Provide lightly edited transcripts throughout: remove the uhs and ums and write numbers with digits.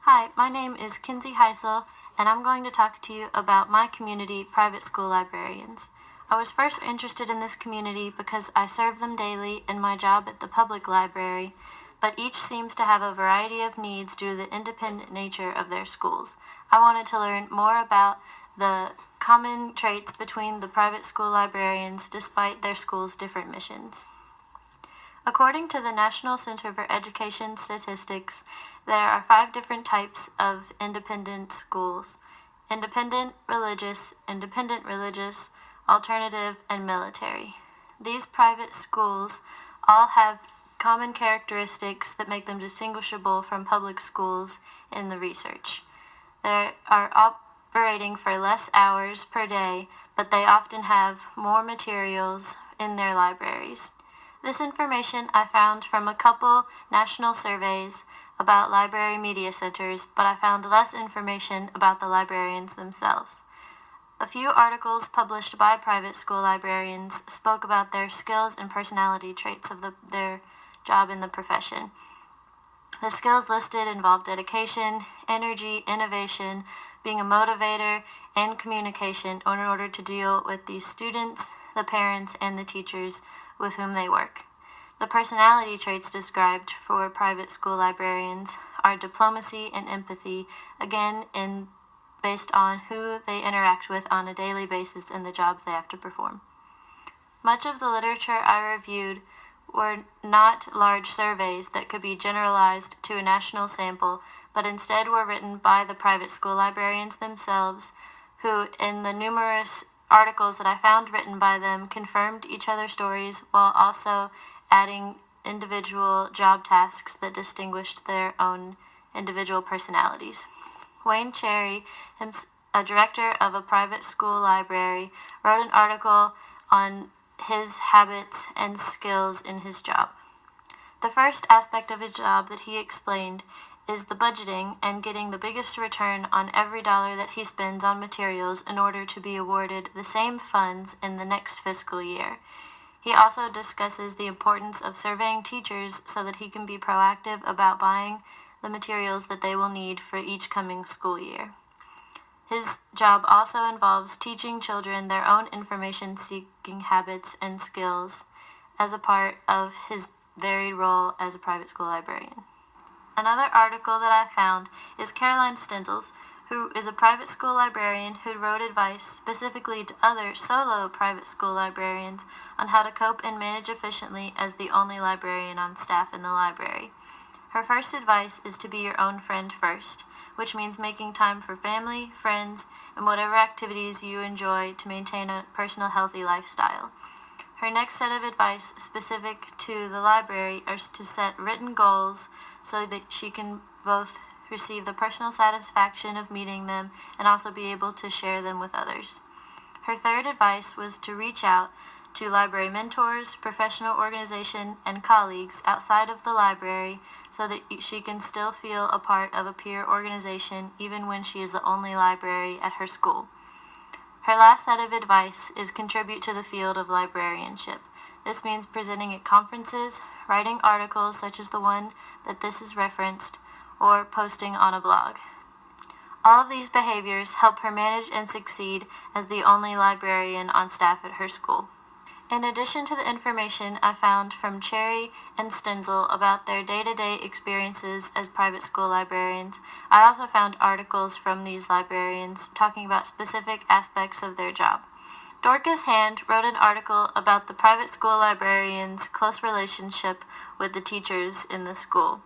Hi, my name is Kinsey Heisel, and I'm going to talk to you about my community private school librarians. I was first interested in this community because I serve them daily in my job at the public library, but each seems to have a variety of needs due to the independent nature of their schools. I wanted to learn more about the common traits between the private school librarians despite their school's different missions. According to the National Center for Education Statistics, there are 5 different types of independent schools: independent, religious, alternative, and military. These private schools all have common characteristics that make them distinguishable from public schools in the research. They are operating for less hours per day, but they often have more materials in their libraries. This information I found from a couple national surveys about library media centers, but I found less information about the librarians themselves. A few articles published by private school librarians spoke about their skills and personality traits of their job in the profession. The skills listed involve dedication, energy, innovation, being a motivator, and communication in order to deal with these students, the parents, and the teachers with whom they work. The personality traits described for private school librarians are diplomacy and empathy, again based on who they interact with on a daily basis and the jobs they have to perform. Much of the literature I reviewed were not large surveys that could be generalized to a national sample, but instead were written by the private school librarians themselves, who, in the numerous articles that I found written by them, confirmed each other's stories while also adding individual job tasks that distinguished their own individual personalities. Wayne Cherry, a director of a private school library, wrote an article on his habits and skills in his job. The first aspect of his job that he explained is the budgeting and getting the biggest return on every dollar that he spends on materials in order to be awarded the same funds in the next fiscal year. He also discusses the importance of surveying teachers so that he can be proactive about buying the materials that they will need for each coming school year. His job also involves teaching children their own information-seeking habits and skills as a part of his varied role as a private school librarian. Another article that I found is Caroline Stenzel's, who is a private school librarian who wrote advice specifically to other solo private school librarians on how to cope and manage efficiently as the only librarian on staff in the library. Her first advice is to be your own friend first, which means making time for family, friends, and whatever activities you enjoy to maintain a personal healthy lifestyle. Her next set of advice specific to the library is to set written goals so that she can both receive the personal satisfaction of meeting them and also be able to share them with others. Her third advice was to reach out to library mentors, professional organization, and colleagues outside of the library so that she can still feel a part of a peer organization even when she is the only library at her school. Her last set of advice is contribute to the field of librarianship. This means presenting at conferences, writing articles such as the one that this is referenced, or posting on a blog. All of these behaviors help her manage and succeed as the only librarian on staff at her school. In addition to the information I found from Cherry and Stenzel about their day-to-day experiences as private school librarians, I also found articles from these librarians talking about specific aspects of their job. Dorcas Hand wrote an article about the private school librarians' close relationship with the teachers in the school.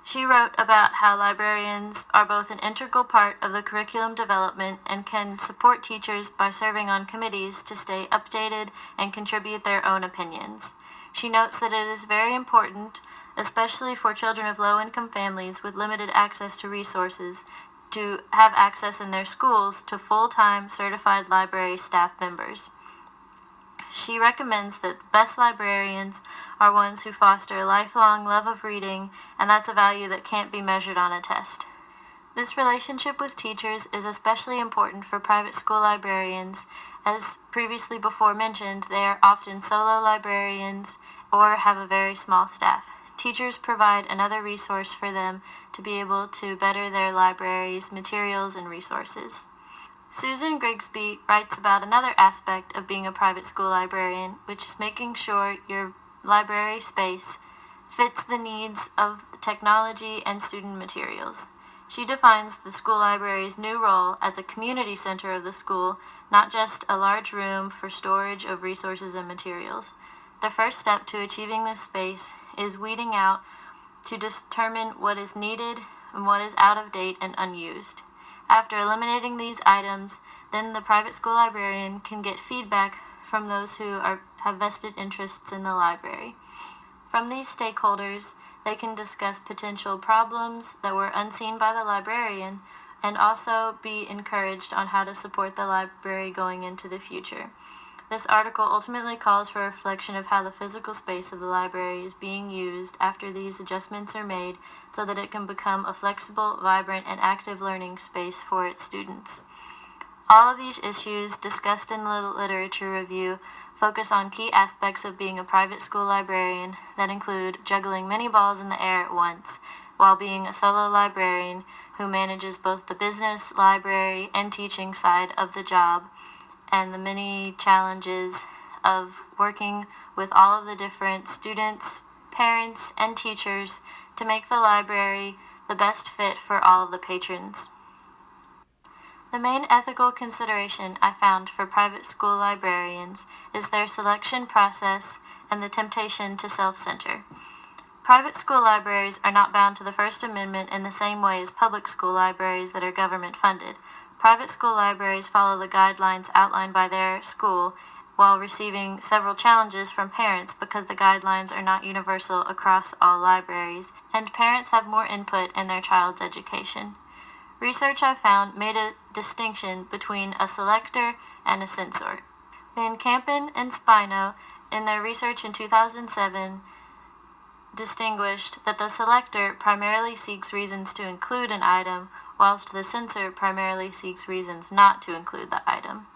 She wrote about how librarians are both an integral part of the curriculum development and can support teachers by serving on committees to stay updated and contribute their own opinions. She notes that it is very important, especially for children of low-income families with limited access to resources, to have access in their schools to full-time certified library staff members. She recommends that the best librarians are ones who foster a lifelong love of reading, and that's a value that can't be measured on a test. This relationship with teachers is especially important for private school librarians. As previously before mentioned, they are often solo librarians or have a very small staff. teachers provide another resource for them to be able to better their library's materials and resources. Susan Grigsby writes about another aspect of being a private school librarian, which is making sure your library space fits the needs of the technology and student materials. She defines the school library's new role as a community center of the school, not just a large room for storage of resources and materials. The first step to achieving this space is weeding out to determine what is needed and what is out of date and unused. After eliminating these items, then the private school librarian can get feedback from those who have vested interests in the library. From these stakeholders, they can discuss potential problems that were unseen by the librarian and also be encouraged on how to support the library going into the future. This article ultimately calls for a reflection of how the physical space of the library is being used after these adjustments are made so that it can become a flexible, vibrant, and active learning space for its students. All of these issues discussed in the literature review focus on key aspects of being a private school librarian that include juggling many balls in the air at once while being a solo librarian who manages both the business, library, and teaching side of the job, and the many challenges of working with all of the different students, parents, and teachers to make the library the best fit for all of the patrons. The main ethical consideration I found for private school librarians is their selection process and the temptation to self-center. Private school libraries are not bound to the First Amendment in the same way as public school libraries that are government funded. Private school libraries follow the guidelines outlined by their school while receiving several challenges from parents because the guidelines are not universal across all libraries, and parents have more input in their child's education. Research I found made a distinction between a selector and a censor. Van Kampen and Spino, in their research in 2007, distinguished that the selector primarily seeks reasons to include an item, whilst the censor primarily seeks reasons not to include the item.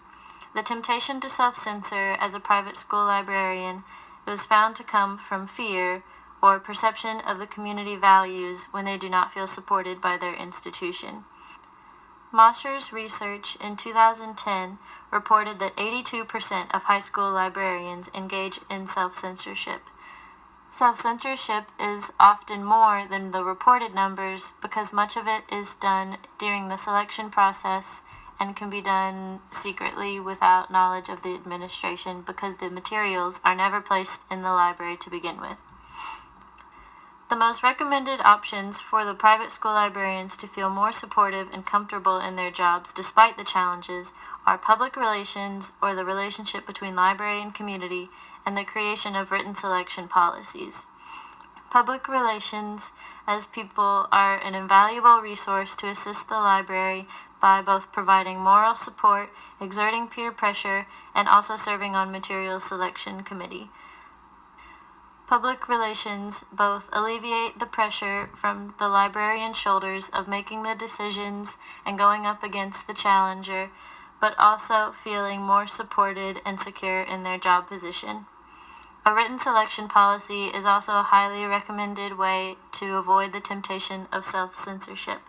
The temptation to self-censor as a private school librarian was found to come from fear or perception of the community values when they do not feel supported by their institution. Mosher's research in 2010 reported that 82% of high school librarians engage in self-censorship. Self-censorship is often more than the reported numbers because much of it is done during the selection process and can be done secretly without knowledge of the administration because the materials are never placed in the library to begin with. The most recommended options for the private school librarians to feel more supportive and comfortable in their jobs despite the challenges are public relations, or the relationship between library and community, and the creation of written selection policies. Public relations, as people, are an invaluable resource to assist the library by both providing moral support, exerting peer pressure, and also serving on materials selection committee. Public relations both alleviate the pressure from the librarian's shoulders of making the decisions and going up against the challenger, but also feeling more supported and secure in their job position. A written selection policy is also a highly recommended way to avoid the temptation of self-censorship.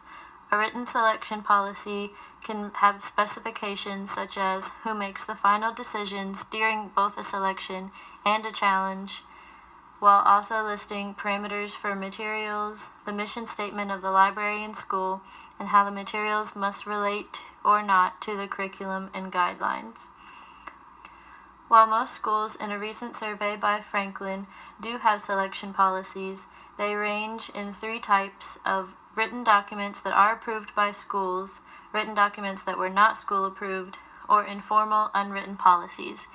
A written selection policy can have specifications such as who makes the final decisions during both a selection and a challenge, while also listing parameters for materials, the mission statement of the library and school, and how the materials must relate or not to the curriculum and guidelines. While most schools in a recent survey by Franklin do have selection policies, they range in 3 types of written documents that are approved by schools, written documents that were not school approved, or informal unwritten policies.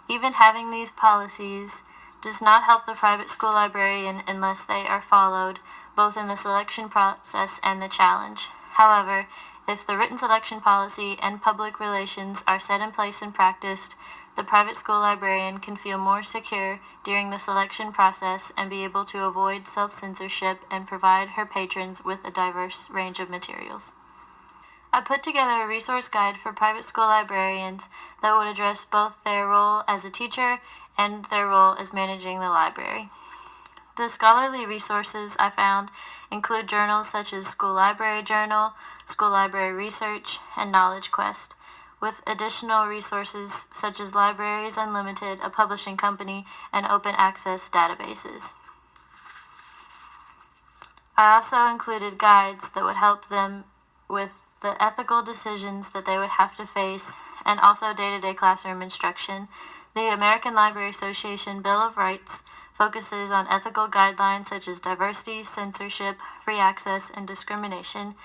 Even having these policies does not help the private school librarian unless they are followed both in the selection process and the challenge. However, if the written selection policy and public relations are set in place and practiced, the private school librarian can feel more secure during the selection process and be able to avoid self-censorship and provide her patrons with a diverse range of materials. I put together a resource guide for private school librarians that would address both their role as a teacher and their role as managing the library. The scholarly resources I found include journals such as School Library Journal, School Library Research, and Knowledge Quest, with additional resources such as Libraries Unlimited, a publishing company, and open access databases. I also included guides that would help them with the ethical decisions that they would have to face, and also day-to-day classroom instruction. The American Library Association Bill of Rights focuses on ethical guidelines such as diversity, censorship, free access, and discrimination,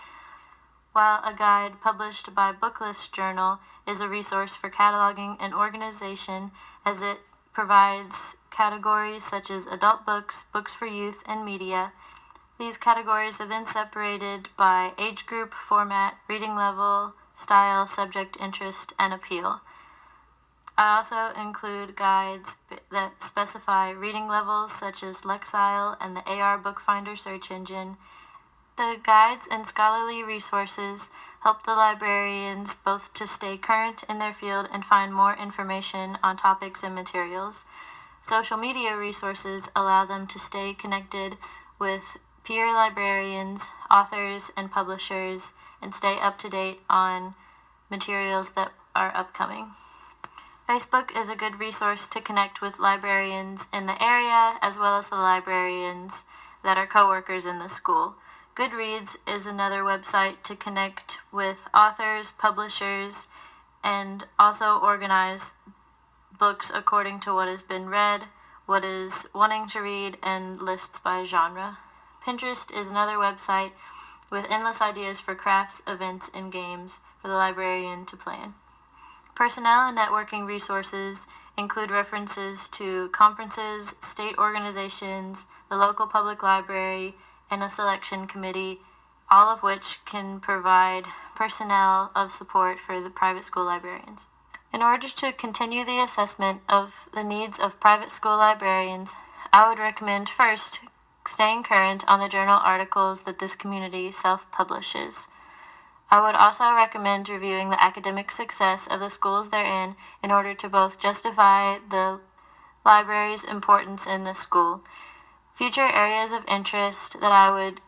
while a guide published by Booklist Journal is a resource for cataloging and organization, as it provides categories such as adult books, books for youth, and media. These categories are then separated by age group, format, reading level, style, subject interest, and appeal. I also include guides that specify reading levels such as Lexile and the AR Bookfinder search engine. The guides and scholarly resources help the librarians both to stay current in their field and find more information on topics and materials. Social media resources allow them to stay connected with peer librarians, authors, and publishers, and stay up to date on materials that are upcoming. Facebook is a good resource to connect with librarians in the area, as well as the librarians that are co-workers in the school. Goodreads is another website to connect with authors, publishers, and also organize books according to what has been read, what is wanting to read, and lists by genre. Pinterest is another website with endless ideas for crafts, events, and games for the librarian to plan. Personnel and networking resources include references to conferences, state organizations, the local public library, and a selection committee, all of which can provide personnel of support for the private school librarians. In order to continue the assessment of the needs of private school librarians, I would recommend first staying current on the journal articles that this community self-publishes. I would also recommend reviewing the academic success of the schools they're in order to both justify the library's importance in the school. Future areas of interest that I would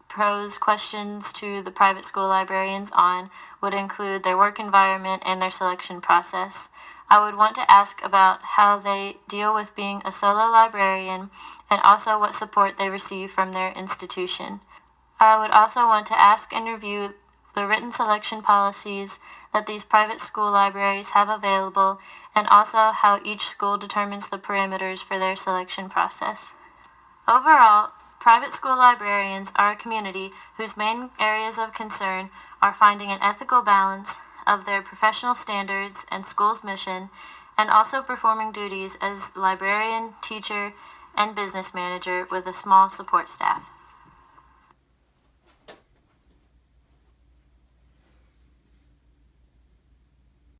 pose questions to the private school librarians on would include their work environment and their selection process. I would want to ask about how they deal with being a solo librarian and also what support they receive from their institution. I would also want to ask and review the written selection policies that these private school libraries have available, and also how each school determines the parameters for their selection process. Overall, private school librarians are a community whose main areas of concern are finding an ethical balance of their professional standards and school's mission, and also performing duties as librarian, teacher, and business manager with a small support staff.